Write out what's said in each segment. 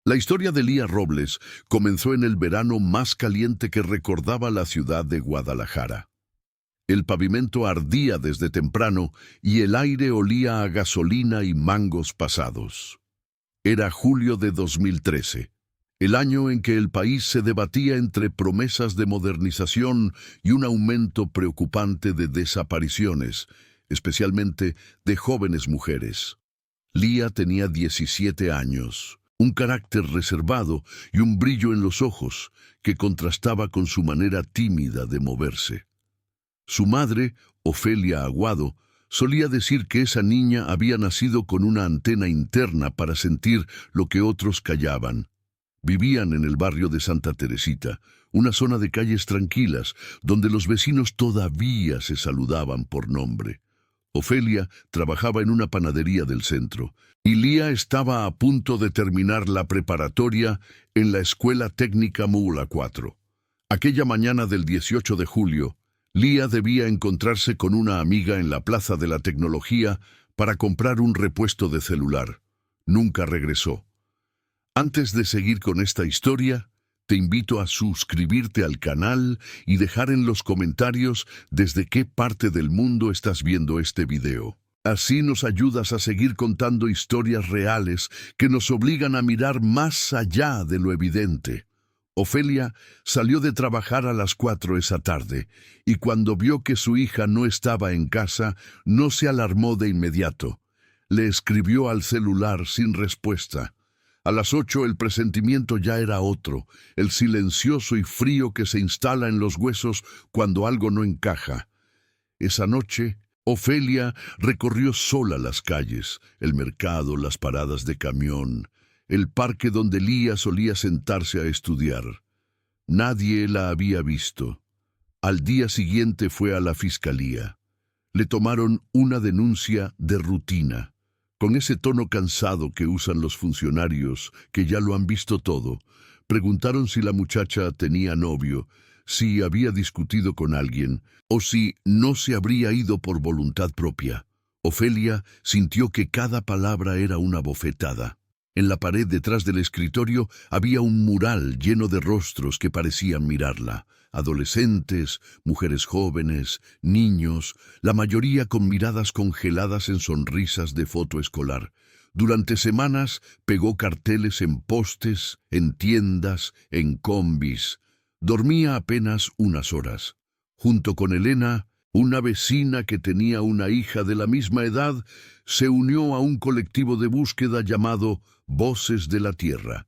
La historia de Lía Robles comenzó en el verano más caliente que recordaba la ciudad de Guadalajara. El pavimento ardía desde temprano y el aire olía a gasolina y mangos pasados. Era julio de 2013, el año en que el país se debatía entre promesas de modernización y un aumento preocupante de desapariciones, especialmente de jóvenes mujeres. Lía tenía 17 años, un carácter reservado y un brillo en los ojos que contrastaba con su manera tímida de moverse. Su madre, Ofelia Aguado, solía decir que esa niña había nacido con una antena interna para sentir lo que otros callaban. Vivían en el barrio de Santa Teresita, una zona de calles tranquilas, donde los vecinos todavía se saludaban por nombre. Ofelia trabajaba en una panadería del centro, y Lía estaba a punto de terminar la preparatoria en la Escuela Técnica Mula 4. Aquella mañana del 18 de julio, Lía debía encontrarse con una amiga en la Plaza de la Tecnología para comprar un repuesto de celular. Nunca regresó. Antes de seguir con esta historia, te invito a suscribirte al canal y dejar en los comentarios desde qué parte del mundo estás viendo este video. Así nos ayudas a seguir contando historias reales que nos obligan a mirar más allá de lo evidente. Ofelia salió de trabajar a las 4 esa tarde, y cuando vio que su hija no estaba en casa, no se alarmó de inmediato. Le escribió al celular sin respuesta. A las 8 el presentimiento ya era otro, el silencioso y frío que se instala en los huesos cuando algo no encaja. Esa noche, Ofelia recorrió sola las calles, el mercado, las paradas de camión, el parque donde Lía solía sentarse a estudiar. Nadie la había visto. Al día siguiente fue a la fiscalía. Le tomaron una denuncia de rutina. Con ese tono cansado que usan los funcionarios, que ya lo han visto todo, preguntaron si la muchacha tenía novio, si había discutido con alguien, o si no se habría ido por voluntad propia. Ofelia sintió que cada palabra era una bofetada. En la pared detrás del escritorio había un mural lleno de rostros que parecían mirarla. Adolescentes, mujeres jóvenes, niños, la mayoría con miradas congeladas en sonrisas de foto escolar. Durante semanas pegó carteles en postes, en tiendas, en combis. Dormía apenas unas horas. Junto con Elena, una vecina que tenía una hija de la misma edad, se unió a un colectivo de búsqueda llamado Voces de la Tierra.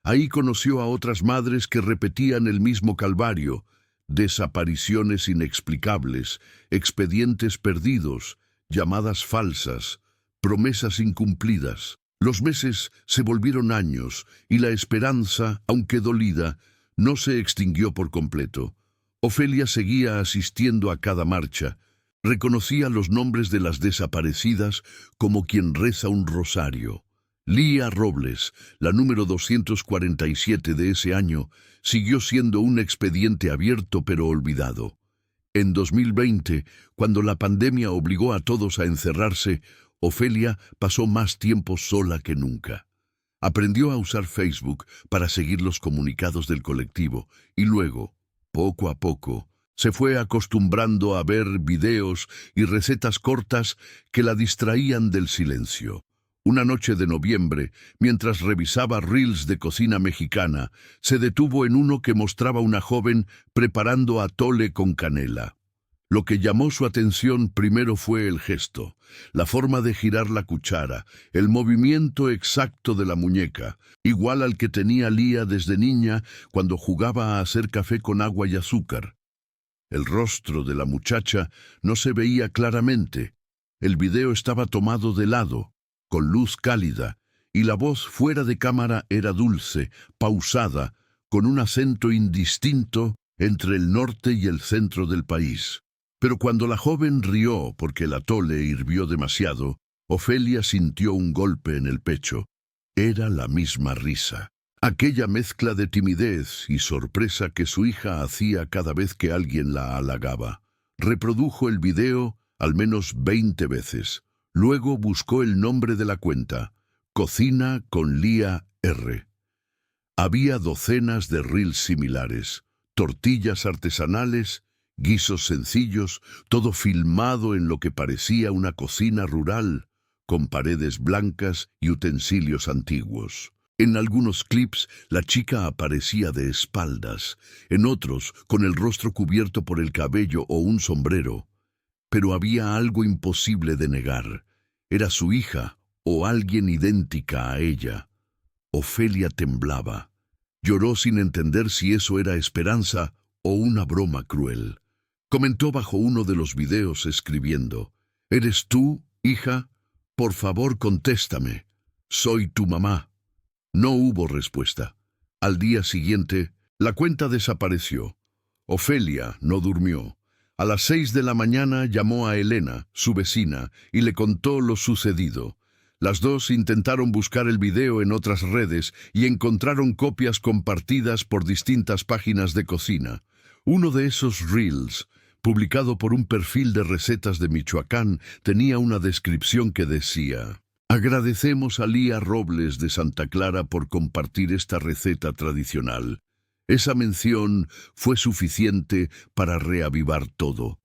Ahí conoció a otras madres que repetían el mismo calvario: desapariciones inexplicables, expedientes perdidos, llamadas falsas, promesas incumplidas. Los meses se volvieron años y la esperanza, aunque dolida, no se extinguió por completo. Ofelia seguía asistiendo a cada marcha. Reconocía los nombres de las desaparecidas como quien reza un rosario. Lía Robles, la número 247 de ese año, siguió siendo un expediente abierto pero olvidado. En 2020, cuando la pandemia obligó a todos a encerrarse, Ofelia pasó más tiempo sola que nunca. Aprendió a usar Facebook para seguir los comunicados del colectivo y luego, poco a poco, se fue acostumbrando a ver videos y recetas cortas que la distraían del silencio. Una noche de noviembre, mientras revisaba reels de cocina mexicana, se detuvo en uno que mostraba a una joven preparando atole con canela. Lo que llamó su atención primero fue el gesto, la forma de girar la cuchara, el movimiento exacto de la muñeca, igual al que tenía Lía desde niña cuando jugaba a hacer café con agua y azúcar. El rostro de la muchacha no se veía claramente. El video estaba tomado de lado, con luz cálida, y la voz fuera de cámara era dulce, pausada, con un acento indistinto entre el norte y el centro del país. Pero cuando la joven rió porque el atole hirvió demasiado, Ofelia sintió un golpe en el pecho. Era la misma risa. Aquella mezcla de timidez y sorpresa que su hija hacía cada vez que alguien la halagaba. Reprodujo el video al menos 20 veces. Luego buscó el nombre de la cuenta, Cocina con Lía R. Había docenas de reels similares, tortillas artesanales, guisos sencillos, todo filmado en lo que parecía una cocina rural, con paredes blancas y utensilios antiguos. En algunos clips la chica aparecía de espaldas, en otros con el rostro cubierto por el cabello o un sombrero. Pero había algo imposible de negar. Era su hija o alguien idéntica a ella. Ofelia temblaba. Lloró sin entender si eso era esperanza o una broma cruel. Comentó bajo uno de los videos escribiendo: «¿Eres tú, hija? Por favor, contéstame. Soy tu mamá». No hubo respuesta. Al día siguiente, la cuenta desapareció. Ofelia no durmió. A las 6 de la mañana llamó a Elena, su vecina, y le contó lo sucedido. Las dos intentaron buscar el video en otras redes y encontraron copias compartidas por distintas páginas de cocina. Uno de esos reels, publicado por un perfil de recetas de Michoacán, tenía una descripción que decía: «Agradecemos a Lía Robles de Santa Clara por compartir esta receta tradicional. Esa mención fue suficiente para reavivar todo».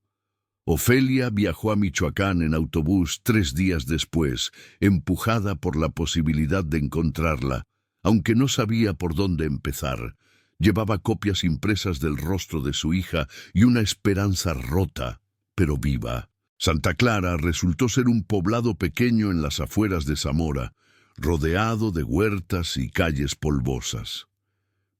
Ofelia viajó a Michoacán en autobús 3 días después, empujada por la posibilidad de encontrarla, aunque no sabía por dónde empezar. Llevaba copias impresas del rostro de su hija y una esperanza rota, pero viva. Santa Clara resultó ser un poblado pequeño en las afueras de Zamora, rodeado de huertas y calles polvosas.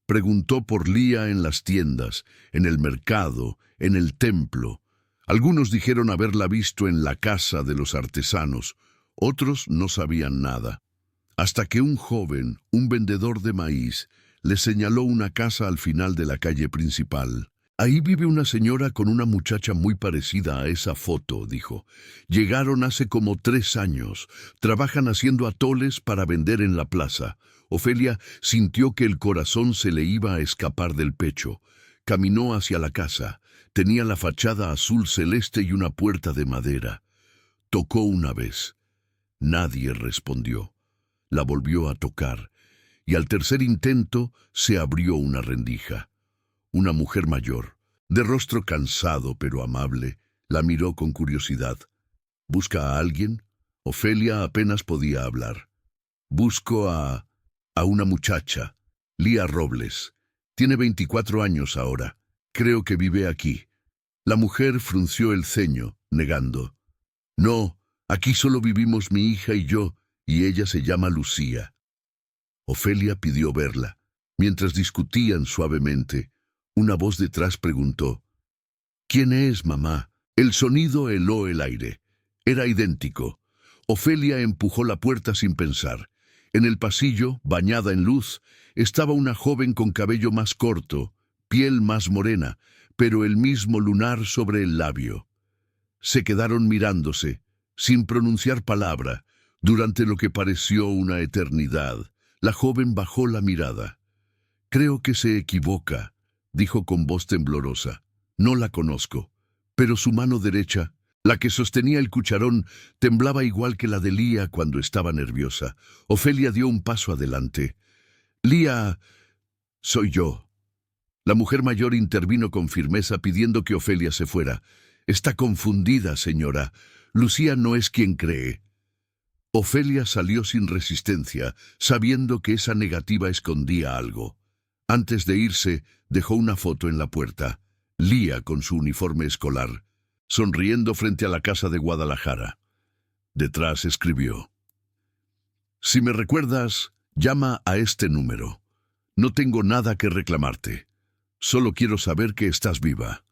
Preguntó por Lía en las tiendas, en el mercado, en el templo. Algunos dijeron haberla visto en la casa de los artesanos, otros no sabían nada. Hasta que un joven, un vendedor de maíz, le señaló una casa al final de la calle principal. «Ahí vive una señora con una muchacha muy parecida a esa foto», dijo. «Llegaron hace como 3 años. Trabajan haciendo atoles para vender en la plaza». Ofelia sintió que el corazón se le iba a escapar del pecho. Caminó hacia la casa. Tenía la fachada azul celeste y una puerta de madera. Tocó una vez. Nadie respondió. La volvió a tocar, y al tercer intento se abrió una rendija. Una mujer mayor, de rostro cansado pero amable, la miró con curiosidad. «¿Busca a alguien?» Ofelia apenas podía hablar. «Busco a una muchacha, Lía Robles. Tiene 24 años ahora. Creo que vive aquí». La mujer frunció el ceño, negando. «No, aquí solo vivimos mi hija y yo, y ella se llama Lucía». Ofelia pidió verla. Mientras discutían suavemente, una voz detrás preguntó: «¿Quién es, mamá?» El sonido heló el aire. Era idéntico. Ofelia empujó la puerta sin pensar. En el pasillo, bañada en luz, estaba una joven con cabello más corto, piel más morena, pero el mismo lunar sobre el labio. Se quedaron mirándose, sin pronunciar palabra, durante lo que pareció una eternidad. La joven bajó la mirada. «Creo que se equivoca», dijo con voz temblorosa. «No la conozco». Pero su mano derecha, la que sostenía el cucharón, temblaba igual que la de Lía cuando estaba nerviosa. Ofelia dio un paso adelante. «Lía, soy yo». La mujer mayor intervino con firmeza pidiendo que Ofelia se fuera. «Está confundida, señora. Lucía no es quien cree». Ofelia salió sin resistencia, sabiendo que esa negativa escondía algo. Antes de irse, dejó una foto en la puerta. Lía con su uniforme escolar, sonriendo frente a la casa de Guadalajara. Detrás escribió: «Si me recuerdas, llama a este número. No tengo nada que reclamarte. Solo quiero saber que estás viva».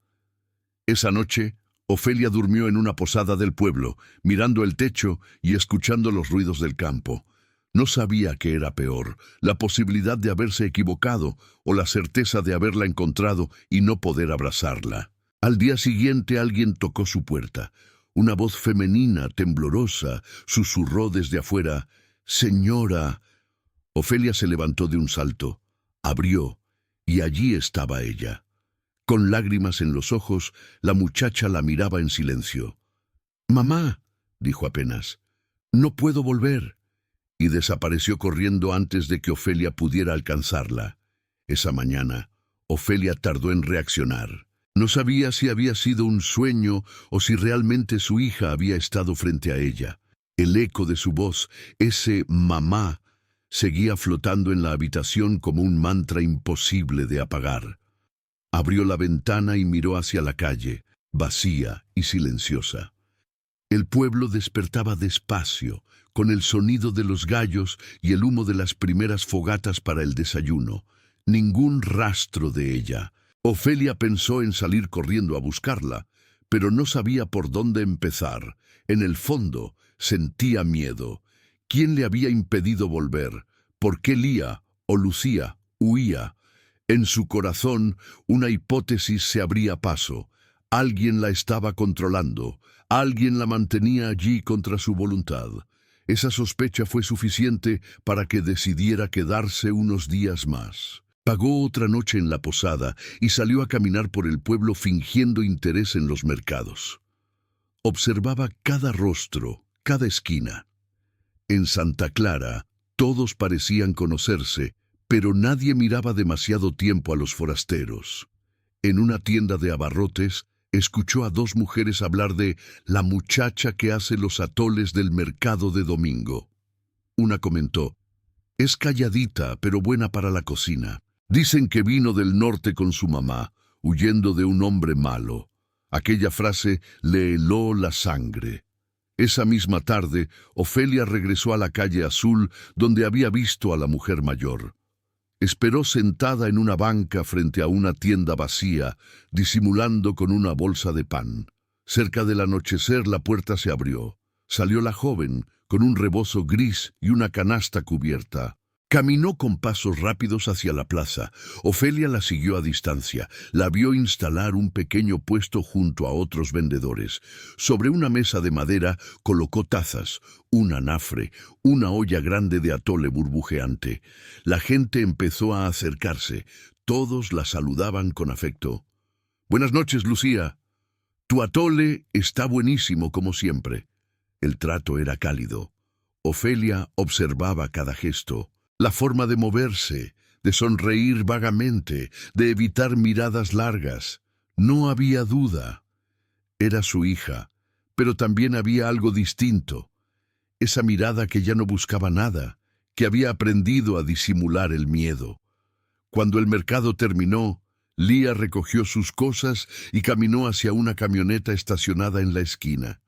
Esa noche, Ofelia durmió en una posada del pueblo, mirando el techo y escuchando los ruidos del campo. No sabía qué era peor, la posibilidad de haberse equivocado o la certeza de haberla encontrado y no poder abrazarla. Al día siguiente alguien tocó su puerta. Una voz femenina, temblorosa, susurró desde afuera: «Señora». Ofelia se levantó de un salto, abrió, y allí estaba ella. Con lágrimas en los ojos, la muchacha la miraba en silencio. «Mamá», dijo apenas, «no puedo volver». y desapareció corriendo antes de que Ofelia pudiera alcanzarla. Esa mañana, Ofelia tardó en reaccionar. No sabía si había sido un sueño o si realmente su hija había estado frente a ella. El eco de su voz, ese mamá, seguía flotando en la habitación como un mantra imposible de apagar. Abrió la ventana y miró hacia la calle, vacía y silenciosa. El pueblo despertaba despacio, con el sonido de los gallos y el humo de las primeras fogatas para el desayuno. Ningún rastro de ella. Ofelia pensó en salir corriendo a buscarla, pero no sabía por dónde empezar. En el fondo, sentía miedo. ¿Quién le había impedido volver? ¿Por qué Lía o Lucía huía? En su corazón, una hipótesis se abría paso. Alguien la estaba controlando. Alguien la mantenía allí contra su voluntad. Esa sospecha fue suficiente para que decidiera quedarse unos días más. Pagó otra noche en la posada y salió a caminar por el pueblo fingiendo interés en los mercados. Observaba cada rostro, cada esquina. En Santa Clara, todos parecían conocerse, pero nadie miraba demasiado tiempo a los forasteros. En una tienda de abarrotes, escuchó a dos mujeres hablar de la muchacha que hace los atoles del mercado de domingo. Una comentó: «Es calladita, pero buena para la cocina. Dicen que vino del norte con su mamá, huyendo de un hombre malo». Aquella frase le heló la sangre. Esa misma tarde, Ofelia regresó a la calle Azul, donde había visto a la mujer mayor. Esperó sentada en una banca frente a una tienda vacía, disimulando con una bolsa de pan. Cerca del anochecer la puerta se abrió. Salió la joven, con un rebozo gris y una canasta cubierta. Caminó con pasos rápidos hacia la plaza. Ofelia la siguió a distancia. La vio instalar un pequeño puesto junto a otros vendedores. Sobre una mesa de madera colocó tazas, un anafre, una olla grande de atole burbujeante. La gente empezó a acercarse. Todos la saludaban con afecto. «Buenas noches, Lucía. Tu atole está buenísimo como siempre». El trato era cálido. Ofelia observaba cada gesto. La forma de moverse, de sonreír vagamente, de evitar miradas largas. No había duda. Era su hija, pero también había algo distinto. Esa mirada que ya no buscaba nada, que había aprendido a disimular el miedo. Cuando el mercado terminó, Lía recogió sus cosas y caminó hacia una camioneta estacionada en la esquina.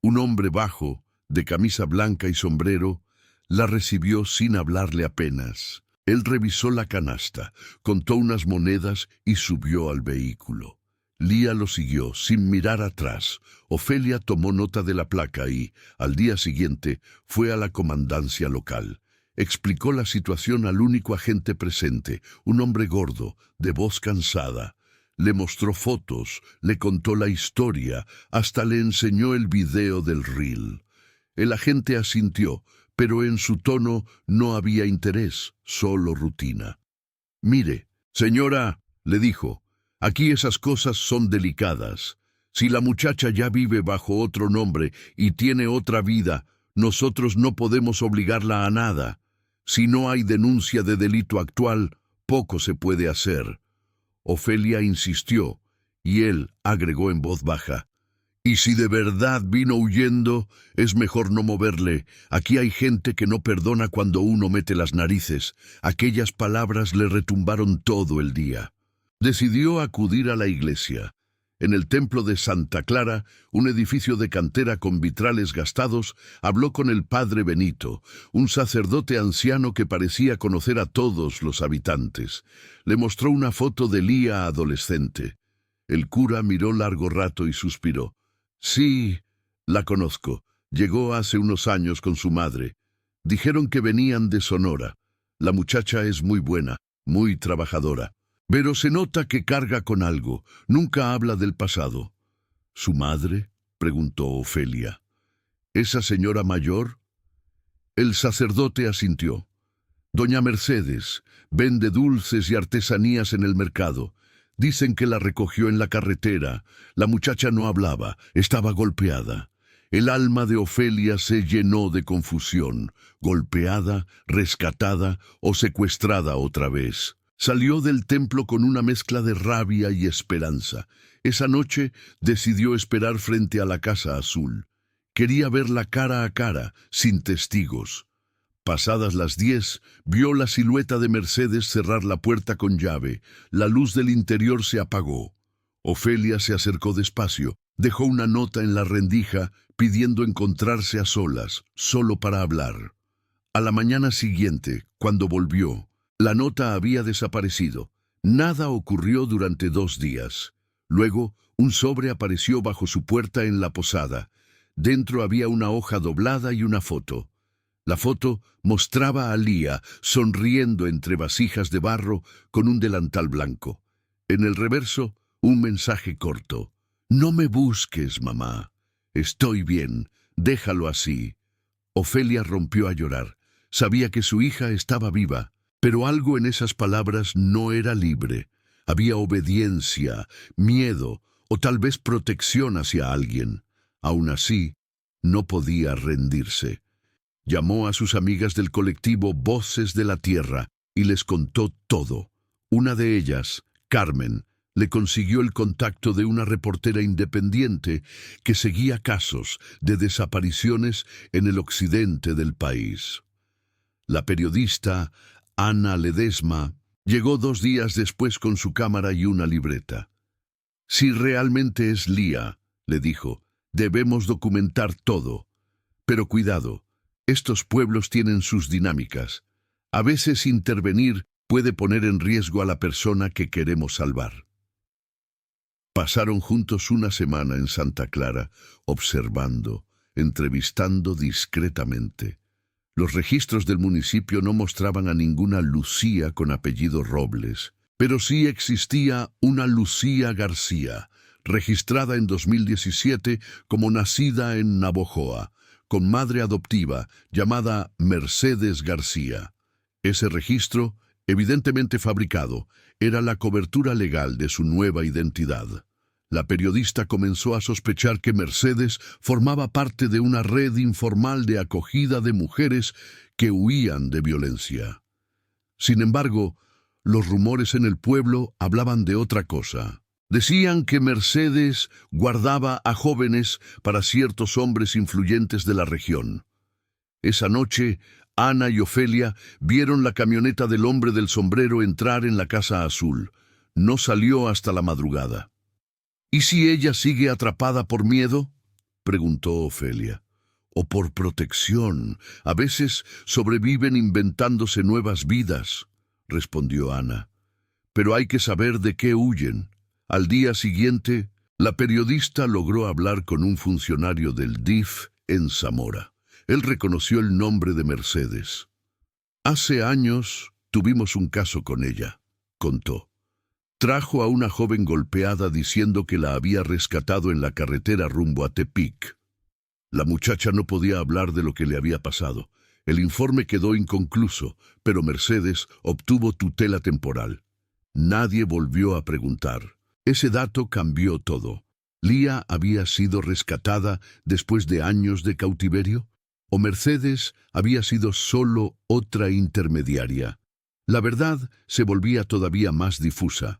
Un hombre bajo, de camisa blanca y sombrero, la recibió sin hablarle apenas. Él revisó la canasta, contó unas monedas y subió al vehículo. Lía lo siguió, sin mirar atrás. Ofelia tomó nota de la placa y, al día siguiente, fue a la comandancia local. Explicó la situación al único agente presente, un hombre gordo, de voz cansada. Le mostró fotos, le contó la historia, hasta le enseñó el video del reel. El agente asintió, pero en su tono no había interés, solo rutina. «Mire, señora», le dijo, «aquí esas cosas son delicadas. Si la muchacha ya vive bajo otro nombre y tiene otra vida, nosotros no podemos obligarla a nada. Si no hay denuncia de delito actual, poco se puede hacer». Ofelia insistió, y él agregó en voz baja: «Y si de verdad vino huyendo, es mejor no moverle. Aquí hay gente que no perdona cuando uno mete las narices». Aquellas palabras le retumbaron todo el día. Decidió acudir a la iglesia. En el templo de Santa Clara, un edificio de cantera con vitrales gastados, habló con el padre Benito, un sacerdote anciano que parecía conocer a todos los habitantes. Le mostró una foto de Lía adolescente. El cura miró largo rato y suspiró. «Sí, la conozco. Llegó hace unos años con su madre. Dijeron que venían de Sonora. La muchacha es muy buena, muy trabajadora. Pero se nota que carga con algo. Nunca habla del pasado». «¿Su madre?», preguntó Ofelia. «¿Esa señora mayor?». El sacerdote asintió. «Doña Mercedes, vende dulces y artesanías en el mercado. Dicen que la recogió en la carretera. La muchacha no hablaba, estaba golpeada. El alma de Ofelia se llenó de confusión, golpeada, rescatada o secuestrada otra vez. Salió del templo con una mezcla de rabia y esperanza. Esa noche decidió esperar frente a la Casa Azul. Quería verla cara a cara, sin testigos. Pasadas las 10, vio la silueta de Mercedes cerrar la puerta con llave. La luz del interior se apagó. Ofelia se acercó despacio, dejó una nota en la rendija pidiendo encontrarse a solas, solo para hablar. A la mañana siguiente, cuando volvió, la nota había desaparecido. Nada ocurrió durante 2 días. Luego, un sobre apareció bajo su puerta en la posada. Dentro había una hoja doblada y una foto. La foto mostraba a Lía sonriendo entre vasijas de barro con un delantal blanco. En el reverso, un mensaje corto. «No me busques, mamá. Estoy bien. Déjalo así». Ofelia rompió a llorar. Sabía que su hija estaba viva, pero algo en esas palabras no era libre. Había obediencia, miedo o tal vez protección hacia alguien. Aún así, no podía rendirse. Llamó a sus amigas del colectivo Voces de la Tierra y les contó todo. Una de ellas, Carmen, le consiguió el contacto de una reportera independiente que seguía casos de desapariciones en el occidente del país. La periodista Ana Ledesma llegó 2 días después con su cámara y una libreta. «Si realmente es Lía», le dijo, «debemos documentar todo. Pero cuidado, estos pueblos tienen sus dinámicas. A veces intervenir puede poner en riesgo a la persona que queremos salvar». Pasaron juntos una semana en Santa Clara, observando, entrevistando discretamente. Los registros del municipio no mostraban a ninguna Lucía con apellido Robles, pero sí existía una Lucía García, registrada en 2017 como nacida en Navojoa, con madre adoptiva llamada Mercedes García. Ese registro, evidentemente fabricado, era la cobertura legal de su nueva identidad. La periodista comenzó a sospechar que Mercedes formaba parte de una red informal de acogida de mujeres que huían de violencia. Sin embargo, los rumores en el pueblo hablaban de otra cosa. Decían que Mercedes guardaba a jóvenes para ciertos hombres influyentes de la región. Esa noche, Ana y Ofelia vieron la camioneta del hombre del sombrero entrar en la Casa Azul. No salió hasta la madrugada. «¿Y si ella sigue atrapada por miedo?», preguntó Ofelia. «O por protección. A veces sobreviven inventándose nuevas vidas», respondió Ana. «Pero hay que saber de qué huyen». Al día siguiente, la periodista logró hablar con un funcionario del DIF en Zamora. Él reconoció el nombre de Mercedes. «Hace años tuvimos un caso con ella», contó. «Trajo a una joven golpeada diciendo que la había rescatado en la carretera rumbo a Tepic. La muchacha no podía hablar de lo que le había pasado. El informe quedó inconcluso, pero Mercedes obtuvo tutela temporal. Nadie volvió a preguntar. Ese dato cambió todo. ¿Lía había sido rescatada después de años de cautiverio? ¿O Mercedes había sido solo otra intermediaria? La verdad se volvía todavía más difusa.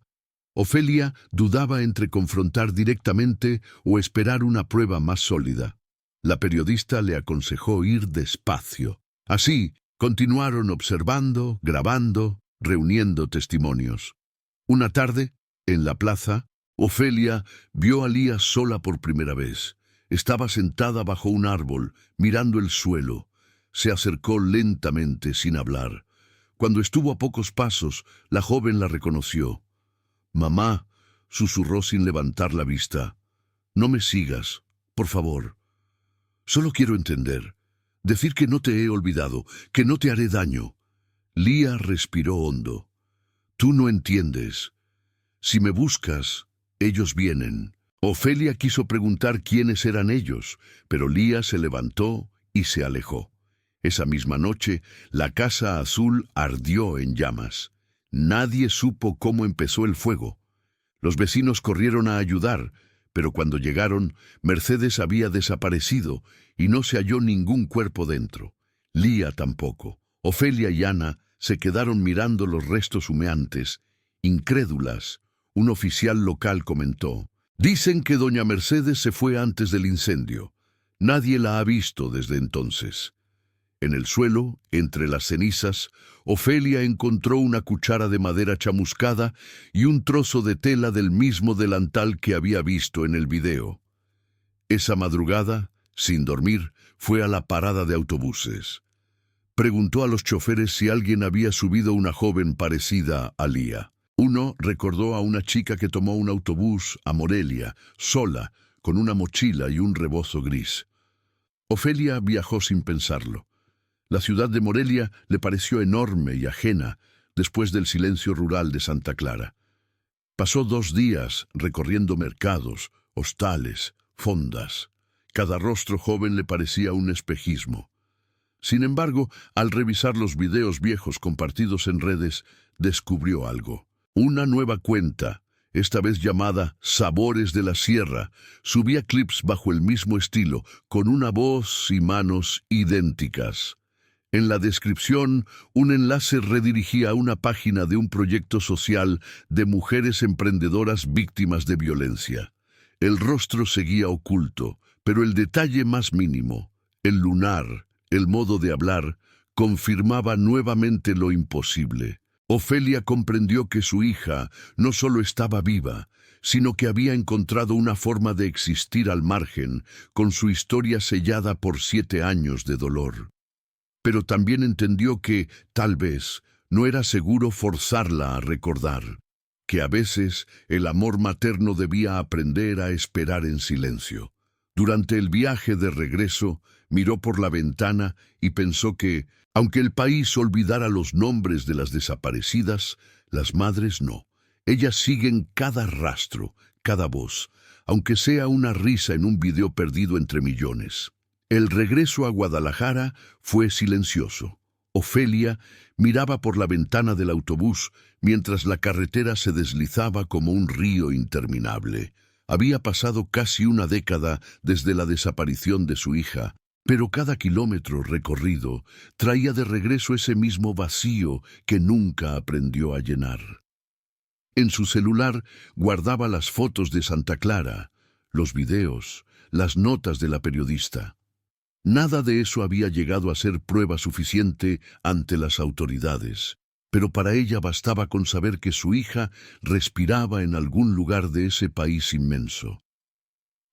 Ofelia dudaba entre confrontar directamente o esperar una prueba más sólida. La periodista le aconsejó ir despacio. Así, continuaron observando, grabando, reuniendo testimonios. Una tarde, en la plaza, Ofelia vio a Lía sola por primera vez. Estaba sentada bajo un árbol, mirando el suelo. Se acercó lentamente, sin hablar. Cuando estuvo a pocos pasos, la joven la reconoció. «Mamá», susurró sin levantar la vista, «no me sigas, por favor. Solo quiero entender. Decir que no te he olvidado, que no te haré daño». Lía respiró hondo. «Tú no entiendes. Si me buscas, ellos vienen». Ofelia quiso preguntar quiénes eran ellos, pero Lía se levantó y se alejó. Esa misma noche, la Casa Azul ardió en llamas. Nadie supo cómo empezó el fuego. Los vecinos corrieron a ayudar, Pero cuando llegaron, Mercedes había desaparecido y no se halló ningún cuerpo dentro. Lía tampoco. Ofelia y Ana se quedaron mirando los restos humeantes, incrédulas. Un oficial local comentó: «Dicen que doña Mercedes se fue antes del incendio. Nadie la ha visto desde entonces». En el suelo, entre las cenizas, Ofelia encontró una cuchara de madera chamuscada y un trozo de tela del mismo delantal que había visto en el video. Esa madrugada, sin dormir, fue a la parada de autobuses. Preguntó a los choferes si alguien había subido una joven parecida a Lía. Uno recordó a una chica que tomó un autobús a Morelia, sola, con una mochila y un rebozo gris. Ofelia viajó sin pensarlo. La ciudad de Morelia le pareció enorme y ajena después del silencio rural de Santa Clara. Pasó 2 días recorriendo mercados, hostales, fondas. Cada rostro joven le parecía un espejismo. Sin embargo, al revisar los videos viejos compartidos en redes, descubrió algo. Una nueva cuenta, esta vez llamada Sabores de la Sierra, subía clips bajo el mismo estilo, con una voz y manos idénticas. En la descripción, un enlace redirigía a una página de un proyecto social de mujeres emprendedoras víctimas de violencia. El rostro seguía oculto, pero el detalle más mínimo, el lunar, el modo de hablar, confirmaba nuevamente lo imposible. Ofelia comprendió que su hija no solo estaba viva, sino que había encontrado una forma de existir al margen, con su historia sellada por 7 años de dolor. Pero también entendió que, tal vez, no era seguro forzarla a recordar, que a veces el amor materno debía aprender a esperar en silencio. Durante el viaje de regreso, miró por la ventana y pensó que, aunque el país olvidara los nombres de las desaparecidas, las madres no. Ellas siguen cada rastro, cada voz, aunque sea una risa en un video perdido entre millones. El regreso a Guadalajara fue silencioso. Ofelia miraba por la ventana del autobús mientras la carretera se deslizaba como un río interminable. Había pasado casi una década desde la desaparición de su hija, pero cada kilómetro recorrido traía de regreso ese mismo vacío que nunca aprendió a llenar. En su celular guardaba las fotos de Santa Clara, los videos, las notas de la periodista. Nada de eso había llegado a ser prueba suficiente ante las autoridades, pero para ella bastaba con saber que su hija respiraba en algún lugar de ese país inmenso.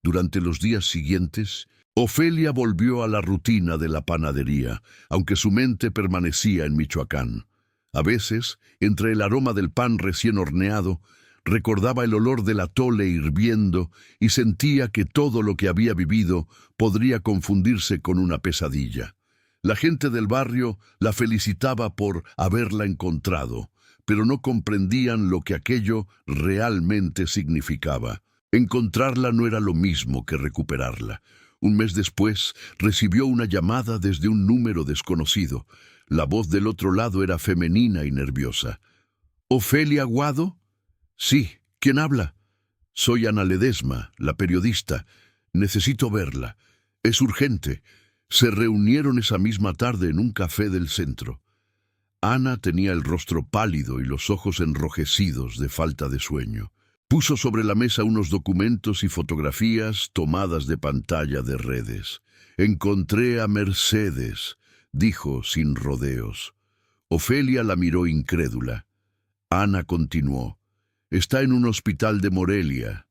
Durante los días siguientes, Ofelia volvió a la rutina de la panadería, aunque su mente permanecía en Michoacán. A veces, entre el aroma del pan recién horneado, recordaba el olor del atole hirviendo y sentía que todo lo que había vivido podría confundirse con una pesadilla. La gente del barrio la felicitaba por haberla encontrado, pero no comprendían lo que aquello realmente significaba. Encontrarla no era lo mismo que recuperarla. Un mes después, recibió una llamada desde un número desconocido. La voz del otro lado era femenina y nerviosa. «¿Ofelia Aguado?» «Sí, ¿quién habla?» «Soy Ana Ledesma, la periodista. Necesito verla. Es urgente». Se reunieron esa misma tarde en un café del centro. Ana tenía el rostro pálido y los ojos enrojecidos de falta de sueño. Puso sobre la mesa unos documentos y fotografías tomadas de pantalla de redes. «Encontré a Mercedes», dijo sin rodeos. Ofelia la miró incrédula. Ana continuó. «Está en un hospital de Morelia.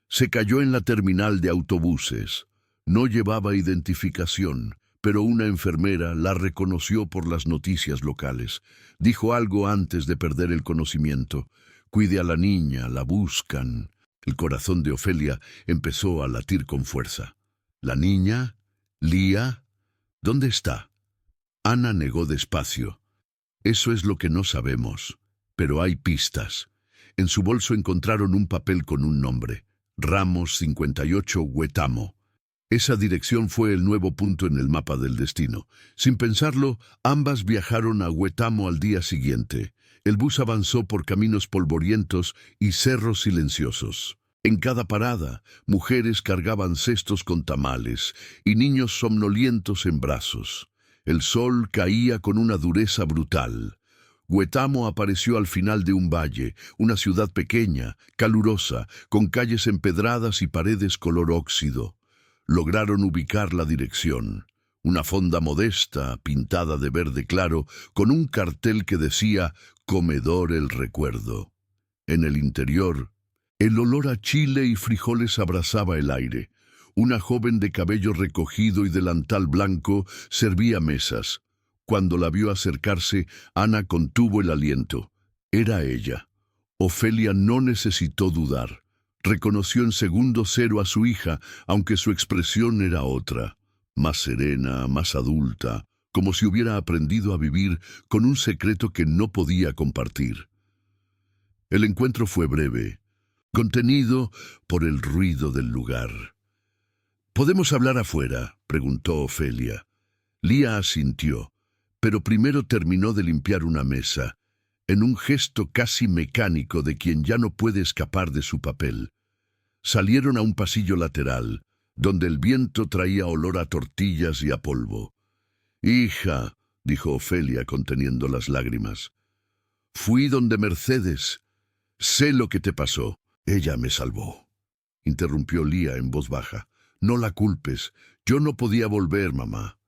Se cayó en la terminal de autobuses. No llevaba identificación, pero una enfermera la reconoció por las noticias locales. Dijo algo antes de perder el conocimiento. Cuide a la niña, la buscan». El corazón de Ofelia empezó a latir con fuerza. «¿La niña? ¿Lía? ¿Dónde está?» Ana negó despacio. «Eso es lo que no sabemos, pero hay pistas». En su bolso encontraron un papel con un nombre. Ramos 58 Huetamo. Esa dirección fue el nuevo punto en el mapa del destino. Sin pensarlo, ambas viajaron a Huetamo al día siguiente. El bus avanzó por caminos polvorientos y cerros silenciosos. En cada parada, mujeres cargaban cestos con tamales y niños somnolientos en brazos. El sol caía con una dureza brutal. Huetamo apareció al final de un valle, una ciudad pequeña, calurosa, con calles empedradas y paredes color óxido. Lograron ubicar la dirección. Una fonda modesta, pintada de verde claro, con un cartel que decía «Comedor El Recuerdo». En el interior, el olor a chile y frijoles abrazaba el aire. Una joven de cabello recogido y delantal blanco servía mesas. Cuando la vio acercarse, Ana contuvo el aliento. Era ella. Ofelia no necesitó dudar. Reconoció en segundo cero a su hija, aunque su expresión era otra. Más serena, más adulta, como si hubiera aprendido a vivir con un secreto que no podía compartir. El encuentro fue breve, contenido por el ruido del lugar. «¿Podemos hablar afuera?», preguntó Ofelia. Lía asintió, pero primero terminó de limpiar una mesa, en un gesto casi mecánico de quien ya no puede escapar de su papel. Salieron a un pasillo lateral, donde el viento traía olor a tortillas y a polvo. «Hija», dijo Ofelia conteniendo las lágrimas, «fui donde Mercedes. Sé lo que te pasó. Ella me salvó», interrumpió Lía en voz baja. «No la culpes. Yo no podía volver, mamá».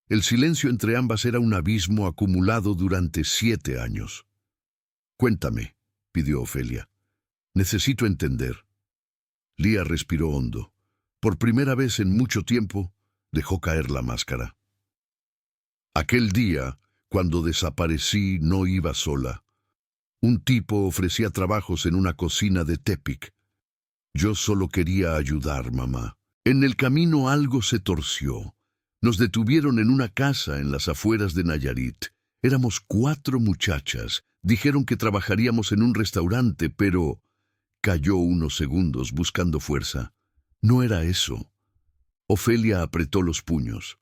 El silencio entre ambas era un abismo acumulado durante 7 años. «Cuéntame», pidió Ofelia. «Necesito entender». Lía respiró hondo. Por primera vez en mucho tiempo, dejó caer la máscara. «Aquel día, cuando desaparecí, no iba sola. Un tipo ofrecía trabajos en una cocina de Tepic. Yo solo quería ayudar, mamá. En el camino algo se torció. Nos detuvieron en una casa en las afueras de Nayarit. Éramos 4 muchachas. Dijeron que trabajaríamos en un restaurante, pero...» Calló unos segundos buscando fuerza. «No era eso». Ofelia apretó los puños.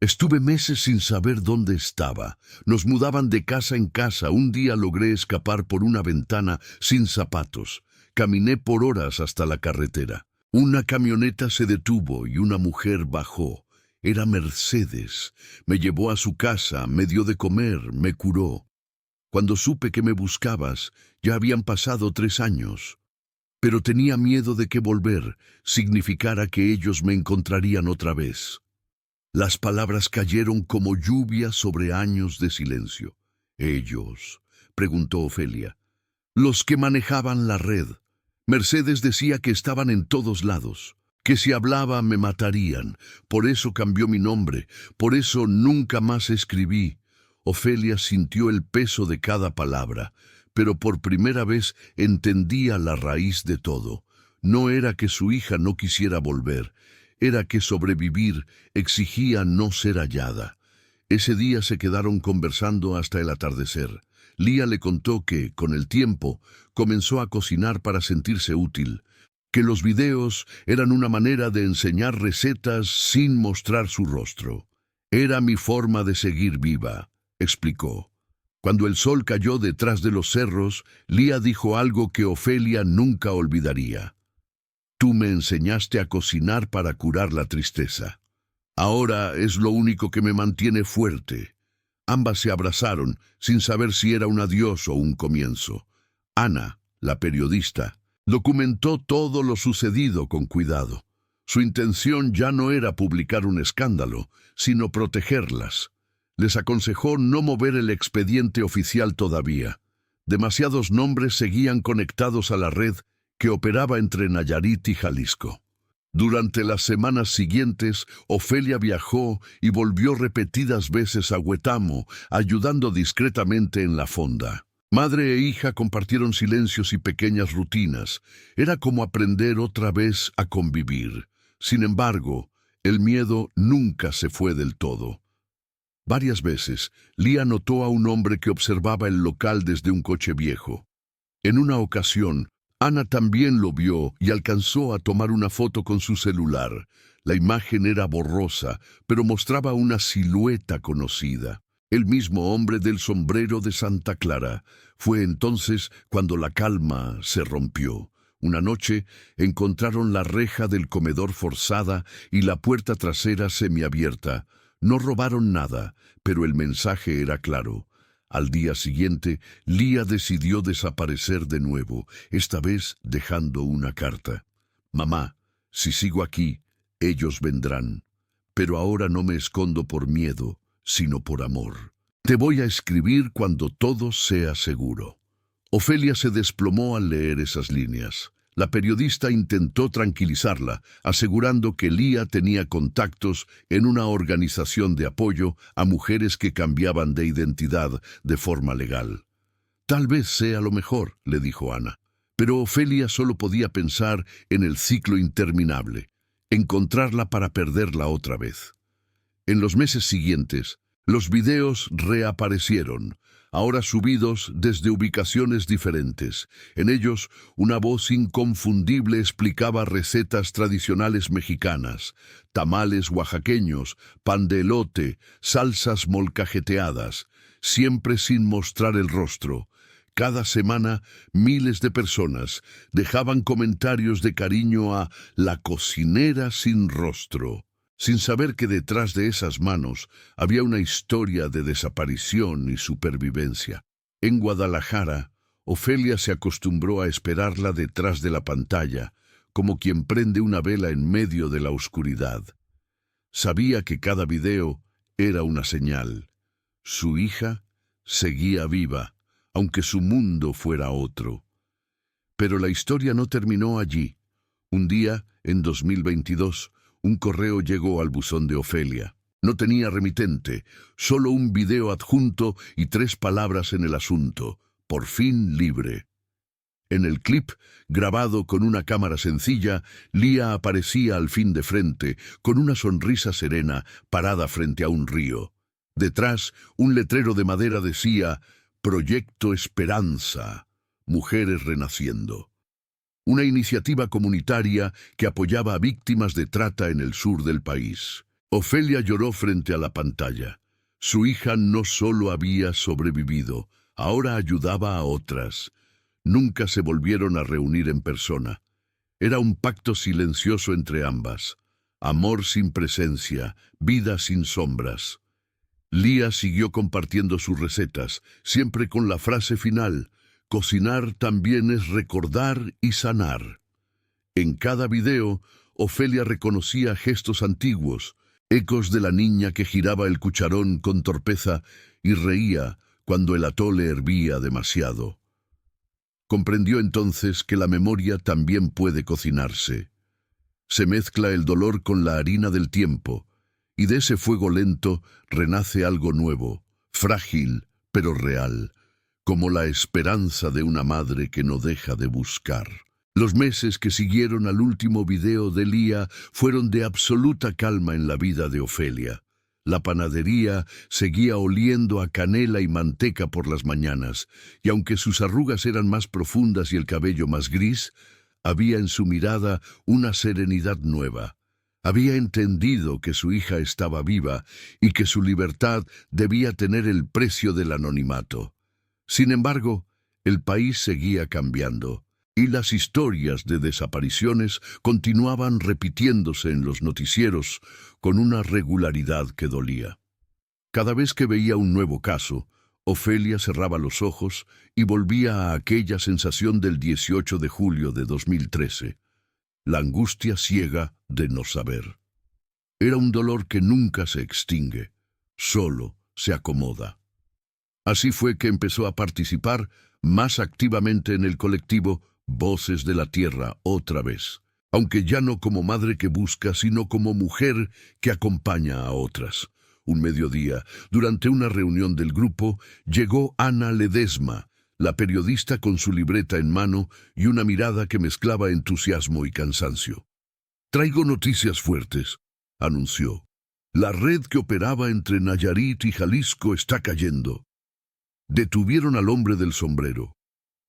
«Estuve meses sin saber dónde estaba. Nos mudaban de casa en casa. Un día logré escapar por una ventana sin zapatos. Caminé por horas hasta la carretera. Una camioneta se detuvo y una mujer bajó. Era Mercedes. Me llevó a su casa, me dio de comer, me curó. Cuando supe que me buscabas, ya habían pasado 3 años. Pero tenía miedo de que volver significara que ellos me encontrarían otra vez». Las palabras cayeron como lluvia sobre años de silencio. «¿Ellos?», preguntó Ofelia. «Los que manejaban la red. Mercedes decía que estaban en todos lados, que si hablaba me matarían. Por eso cambió mi nombre, por eso nunca más escribí». Ofelia sintió el peso de cada palabra, pero por primera vez entendía la raíz de todo. No era que su hija no quisiera volver, era que sobrevivir exigía no ser hallada. Ese día se quedaron conversando hasta el atardecer. Lía le contó que, con el tiempo, comenzó a cocinar para sentirse útil, que los videos eran una manera de enseñar recetas sin mostrar su rostro. «Era mi forma de seguir viva», explicó. Cuando el sol cayó detrás de los cerros, Lía dijo algo que Ofelia nunca olvidaría. «Tú me enseñaste a cocinar para curar la tristeza. Ahora es lo único que me mantiene fuerte». Ambas se abrazaron, sin saber si era un adiós o un comienzo. Ana, la periodista, documentó todo lo sucedido con cuidado. Su intención ya no era publicar un escándalo, sino protegerlas. Les aconsejó no mover el expediente oficial todavía. Demasiados nombres seguían conectados a la red que operaba entre Nayarit y Jalisco. Durante las semanas siguientes, Ofelia viajó y volvió repetidas veces a Huetamo, ayudando discretamente en la fonda. Madre e hija compartieron silencios y pequeñas rutinas. Era como aprender otra vez a convivir. Sin embargo, el miedo nunca se fue del todo. Varias veces, Lía notó a un hombre que observaba el local desde un coche viejo. En una ocasión, Ana también lo vio y alcanzó a tomar una foto con su celular. La imagen era borrosa, pero mostraba una silueta conocida. El mismo hombre del sombrero de Santa Clara. Fue entonces cuando la calma se rompió. Una noche encontraron la reja del comedor forzada y la puerta trasera semiabierta. No robaron nada, pero el mensaje era claro. Al día siguiente, Lía decidió desaparecer de nuevo, esta vez dejando una carta. «Mamá, si sigo aquí, ellos vendrán. Pero ahora no me escondo por miedo, sino por amor. Te voy a escribir cuando todo sea seguro». Ofelia se desplomó al leer esas líneas. La periodista intentó tranquilizarla, asegurando que Lía tenía contactos en una organización de apoyo a mujeres que cambiaban de identidad de forma legal. «Tal vez sea lo mejor», le dijo Ana. Pero Ofelia solo podía pensar en el ciclo interminable, encontrarla para perderla otra vez. En los meses siguientes, los videos reaparecieron, ahora subidos desde ubicaciones diferentes. En ellos, una voz inconfundible explicaba recetas tradicionales mexicanas, tamales oaxaqueños, pan de elote, salsas molcajeteadas, siempre sin mostrar el rostro. Cada semana, miles de personas dejaban comentarios de cariño a la cocinera sin rostro, sin saber que detrás de esas manos había una historia de desaparición y supervivencia. En Guadalajara, Ofelia se acostumbró a esperarla detrás de la pantalla, como quien prende una vela en medio de la oscuridad. Sabía que cada video era una señal. Su hija seguía viva, aunque su mundo fuera otro. Pero la historia no terminó allí. Un día, en 2022, un correo llegó al buzón de Ofelia. No tenía remitente, solo un video adjunto y 3 palabras en el asunto: «Por fin libre». En el clip, grabado con una cámara sencilla, Lía aparecía al fin de frente, con una sonrisa serena, parada frente a un río. Detrás, un letrero de madera decía: «Proyecto Esperanza, Mujeres Renaciendo». Una iniciativa comunitaria que apoyaba a víctimas de trata en el sur del país. Ofelia lloró frente a la pantalla. Su hija no solo había sobrevivido, ahora ayudaba a otras. Nunca se volvieron a reunir en persona. Era un pacto silencioso entre ambas. Amor sin presencia, vida sin sombras. Lía siguió compartiendo sus recetas, siempre con la frase final: «Cocinar también es recordar y sanar». En cada video, Ofelia reconocía gestos antiguos, ecos de la niña que giraba el cucharón con torpeza y reía cuando el atole hervía demasiado. Comprendió entonces que la memoria también puede cocinarse. Se mezcla el dolor con la harina del tiempo, y de ese fuego lento renace algo nuevo, frágil pero real, como la esperanza de una madre que no deja de buscar. Los meses que siguieron al último video de Lía fueron de absoluta calma en la vida de Ofelia. La panadería seguía oliendo a canela y manteca por las mañanas, y aunque sus arrugas eran más profundas y el cabello más gris, había en su mirada una serenidad nueva. Había entendido que su hija estaba viva y que su libertad debía tener el precio del anonimato. Sin embargo, el país seguía cambiando, y las historias de desapariciones continuaban repitiéndose en los noticieros con una regularidad que dolía. Cada vez que veía un nuevo caso, Ofelia cerraba los ojos y volvía a aquella sensación del 18 de julio de 2013, la angustia ciega de no saber. Era un dolor que nunca se extingue, solo se acomoda. Así fue que empezó a participar más activamente en el colectivo Voces de la Tierra otra vez, aunque ya no como madre que busca, sino como mujer que acompaña a otras. Un mediodía, durante una reunión del grupo, llegó Ana Ledesma, la periodista, con su libreta en mano y una mirada que mezclaba entusiasmo y cansancio. «Traigo noticias fuertes», anunció. «La red que operaba entre Nayarit y Jalisco está cayendo». Detuvieron al hombre del sombrero.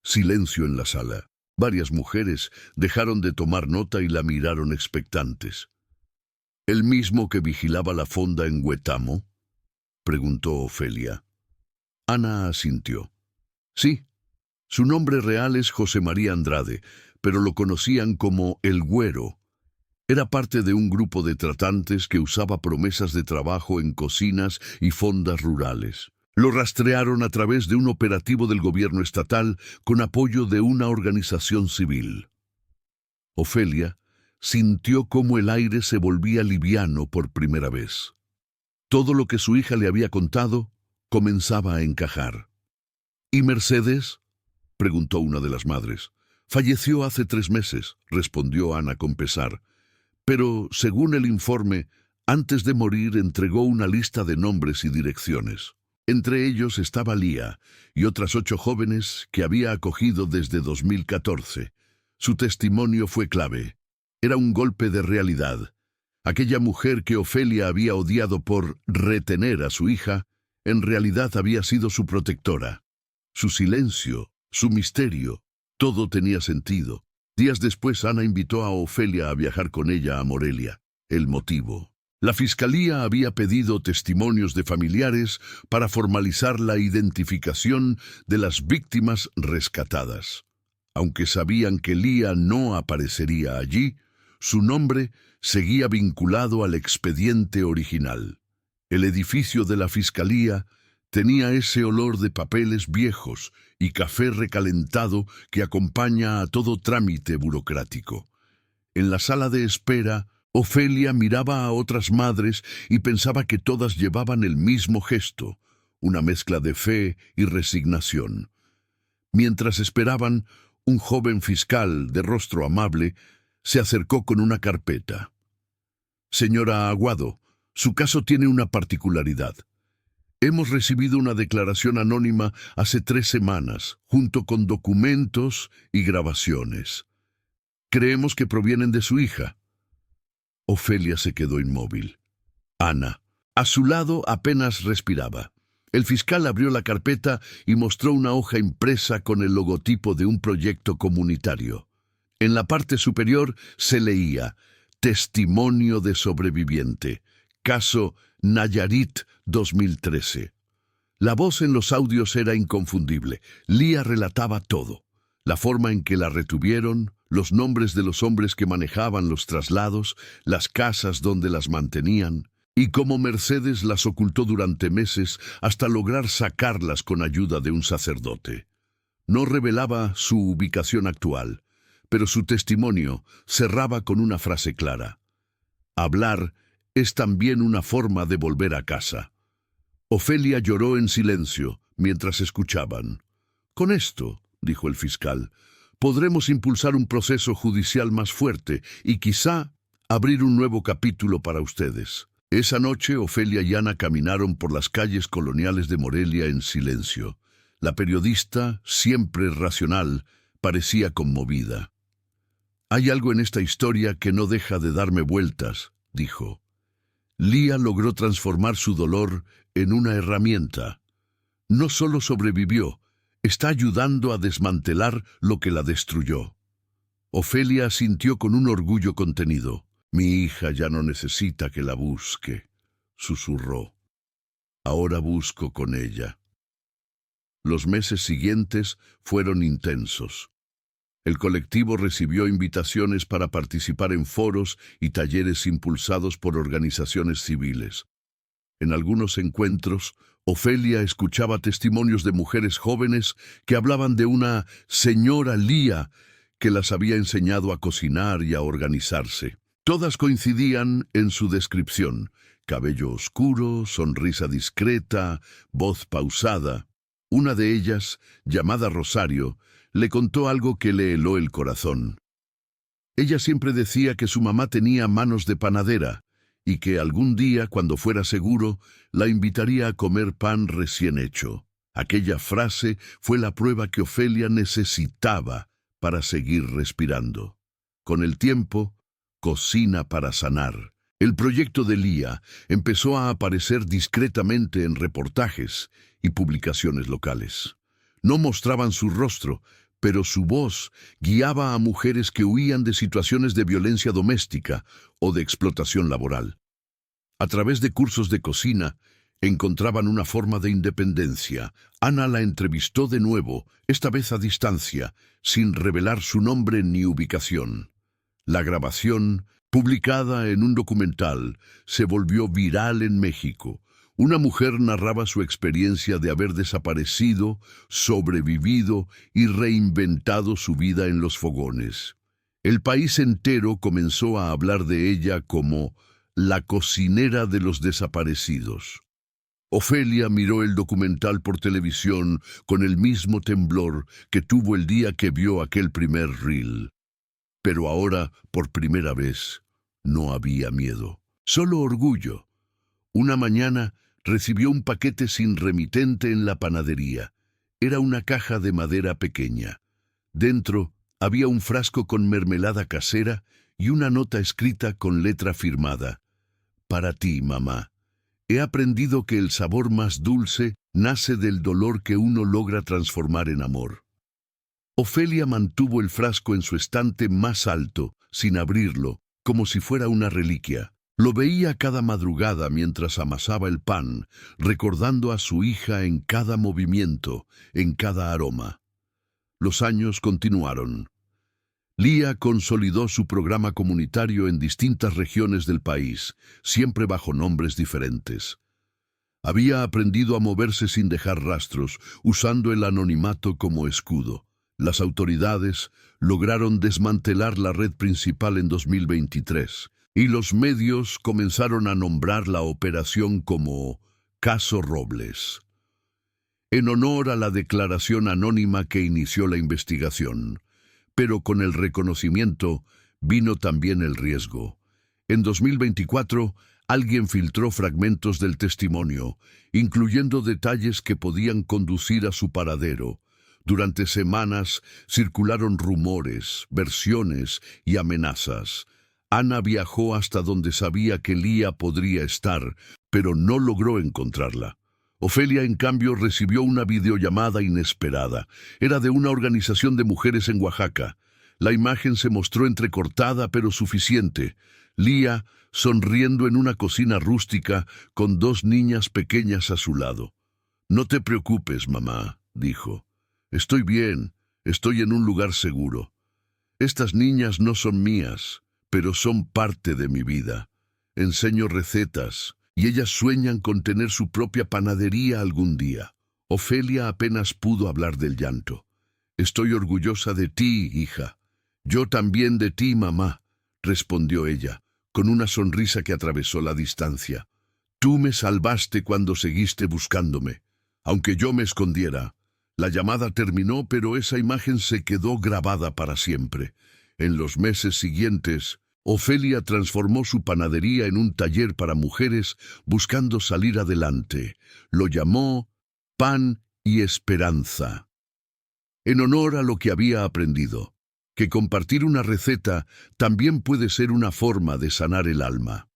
Silencio en la sala. Varias mujeres dejaron de tomar nota y la miraron expectantes. «¿El mismo que vigilaba la fonda en Huetamo?», preguntó Ofelia. Ana asintió. «Sí, su nombre real es José María Andrade, pero lo conocían como el Güero. Era parte de un grupo de tratantes que usaba promesas de trabajo en cocinas y fondas rurales. Lo rastrearon a través de un operativo del gobierno estatal con apoyo de una organización civil. Ofelia sintió cómo el aire se volvía liviano por primera vez. Todo lo que su hija le había contado comenzaba a encajar. ¿Y Mercedes?, preguntó una de las madres. Falleció hace 3 meses, respondió Ana con pesar. Pero, según el informe, antes de morir entregó una lista de nombres y direcciones. Entre ellos estaba Lía y otras 8 jóvenes que había acogido desde 2014. Su testimonio fue clave. Era un golpe de realidad. Aquella mujer que Ofelia había odiado por retener a su hija, en realidad había sido su protectora. Su silencio, su misterio, todo tenía sentido. Días después, Ana invitó a Ofelia a viajar con ella a Morelia. El motivo: la fiscalía había pedido testimonios de familiares para formalizar la identificación de las víctimas rescatadas. Aunque sabían que Lía no aparecería allí, su nombre seguía vinculado al expediente original. El edificio de la fiscalía tenía ese olor de papeles viejos y café recalentado que acompaña a todo trámite burocrático. En la sala de espera, Ofelia miraba a otras madres y pensaba que todas llevaban el mismo gesto, una mezcla de fe y resignación. Mientras esperaban, un joven fiscal de rostro amable se acercó con una carpeta. «Señora Aguado, su caso tiene una particularidad. Hemos recibido una declaración anónima hace 3 semanas, junto con documentos y grabaciones. Creemos que provienen de su hija». Ofelia se quedó inmóvil. Ana, a su lado, apenas respiraba. El fiscal abrió la carpeta y mostró una hoja impresa con el logotipo de un proyecto comunitario. En la parte superior se leía: «Testimonio de sobreviviente. Caso Nayarit 2013». La voz en los audios era inconfundible. Lía relataba todo: la forma en que la retuvieron, los nombres de los hombres que manejaban los traslados, las casas donde las mantenían, y cómo Mercedes las ocultó durante meses hasta lograr sacarlas con ayuda de un sacerdote. No revelaba su ubicación actual, pero su testimonio cerraba con una frase clara: «Hablar es también una forma de volver a casa». Ofelia lloró en silencio mientras escuchaban. «Con esto», dijo el fiscal, «podremos impulsar un proceso judicial más fuerte y quizá abrir un nuevo capítulo para ustedes». Esa noche, Ofelia y Ana caminaron por las calles coloniales de Morelia en silencio. La periodista, siempre racional, parecía conmovida. «Hay algo en esta historia que no deja de darme vueltas», dijo. Lía logró transformar su dolor en una herramienta. No solo sobrevivió, está ayudando a desmantelar lo que la destruyó. Ofelia sintió con un orgullo contenido. «Mi hija ya no necesita que la busque», susurró. «Ahora busco con ella». Los meses siguientes fueron intensos. El colectivo recibió invitaciones para participar en foros y talleres impulsados por organizaciones civiles. En algunos encuentros, Ofelia escuchaba testimonios de mujeres jóvenes que hablaban de una señora Lía que las había enseñado a cocinar y a organizarse. Todas coincidían en su descripción: cabello oscuro, sonrisa discreta, voz pausada. Una de ellas, llamada Rosario, le contó algo que le heló el corazón. Ella siempre decía que su mamá tenía manos de panadera y que algún día, cuando fuera seguro, la invitaría a comer pan recién hecho. Aquella frase fue la prueba que Ofelia necesitaba para seguir respirando. Con el tiempo, Cocina para Sanar, el proyecto de Lía, empezó a aparecer discretamente en reportajes y publicaciones locales. No mostraban su rostro, pero su voz guiaba a mujeres que huían de situaciones de violencia doméstica o de explotación laboral. A través de cursos de cocina, Encontraban una forma de independencia. Ana la entrevistó de nuevo, esta vez a distancia, sin revelar su nombre ni ubicación. La grabación, publicada en un documental, se volvió viral en México. Una mujer narraba su experiencia de haber desaparecido, sobrevivido y reinventado su vida en los fogones. El país entero comenzó a hablar de ella como la cocinera de los desaparecidos. Ofelia miró el documental por televisión con el mismo temblor que tuvo el día que vio aquel primer reel. Pero ahora, por primera vez, no había miedo, solo orgullo. Una mañana recibió un paquete sin remitente en la panadería. Era una caja de madera pequeña. Dentro había un frasco con mermelada casera y una nota escrita con letra firmada. Para ti, mamá. He aprendido que el sabor más dulce nace del dolor que uno logra transformar en amor. Ofelia mantuvo el frasco en su estante más alto, sin abrirlo, como si fuera una reliquia. Lo veía cada madrugada mientras amasaba el pan, recordando a su hija en cada movimiento, en cada aroma. Los años continuaron. Lía consolidó su programa comunitario en distintas regiones del país, siempre bajo nombres diferentes. Había aprendido a moverse sin dejar rastros, usando el anonimato como escudo. Las autoridades lograron desmantelar la red principal en 2023, y los medios comenzaron a nombrar la operación como Caso Robles, en honor a la declaración anónima que inició la investigación. Pero con el reconocimiento vino también el riesgo. En 2024, alguien filtró fragmentos del testimonio, incluyendo detalles que podían conducir a su paradero. Durante semanas circularon rumores, versiones y amenazas. Ana viajó hasta donde sabía que Lía podría estar, pero no logró encontrarla. Ofelia, en cambio, recibió una videollamada inesperada. Era de una organización de mujeres en Oaxaca. La imagen se mostró entrecortada, pero suficiente. Lía, sonriendo en una cocina rústica, con 2 niñas pequeñas a su lado. «No te preocupes, mamá», dijo. «Estoy bien, estoy en un lugar seguro. Estas niñas no son mías, pero son parte de mi vida. Enseño recetas, y ellas sueñan con tener su propia panadería algún día». Ofelia apenas pudo hablar del llanto. «Estoy orgullosa de ti, hija». «Yo también de ti, mamá», respondió ella, con una sonrisa que atravesó la distancia. «Tú me salvaste cuando seguiste buscándome, aunque yo me escondiera». La llamada terminó, pero esa imagen se quedó grabada para siempre. En los meses siguientes, Ofelia transformó su panadería en un taller para mujeres buscando salir adelante. Lo llamó Pan y Esperanza, en honor a lo que había aprendido, que compartir una receta también puede ser una forma de sanar el alma.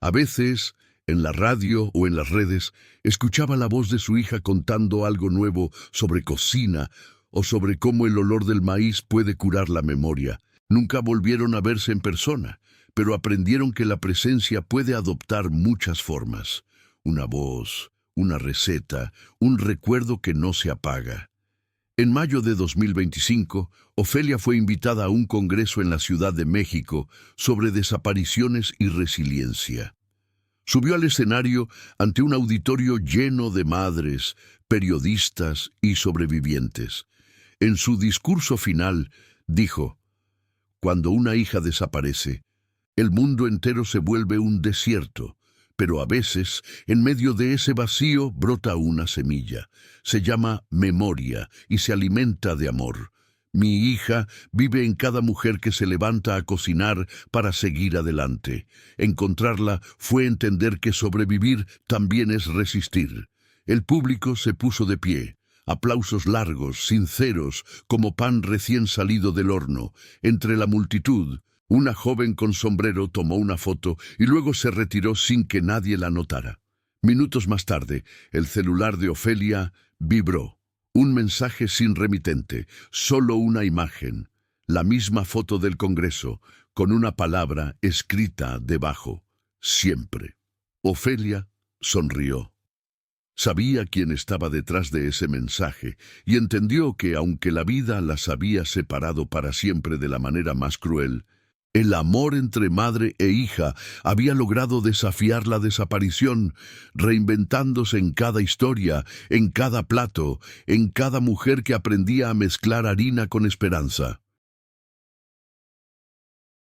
A veces, en la radio o en las redes, escuchaba la voz de su hija contando algo nuevo sobre cocina o sobre cómo el olor del maíz puede curar la memoria. Nunca volvieron a verse en persona, pero aprendieron que la presencia puede adoptar muchas formas. Una voz, una receta, un recuerdo que no se apaga. En mayo de 2025, Ofelia fue invitada a un congreso en la Ciudad de México sobre desapariciones y resiliencia. Subió al escenario ante un auditorio lleno de madres, periodistas y sobrevivientes. En su discurso final, dijo: «Cuando una hija desaparece, el mundo entero se vuelve un desierto, pero a veces, en medio de ese vacío, brota una semilla. Se llama memoria y se alimenta de amor. Mi hija vive en cada mujer que se levanta a cocinar para seguir adelante. Encontrarla fue entender que sobrevivir también es resistir». El público se puso de pie. Aplausos largos, sinceros, como pan recién salido del horno. Entre la multitud, una joven con sombrero tomó una foto y luego se retiró sin que nadie la notara. Minutos más tarde, el celular de Ofelia vibró. Un mensaje sin remitente, solo una imagen. La misma foto del Congreso, con una palabra escrita debajo: siempre. Ofelia sonrió. Sabía quién estaba detrás de ese mensaje y entendió que, aunque la vida las había separado para siempre de la manera más cruel, el amor entre madre e hija había logrado desafiar la desaparición, reinventándose en cada historia, en cada plato, en cada mujer que aprendía a mezclar harina con esperanza.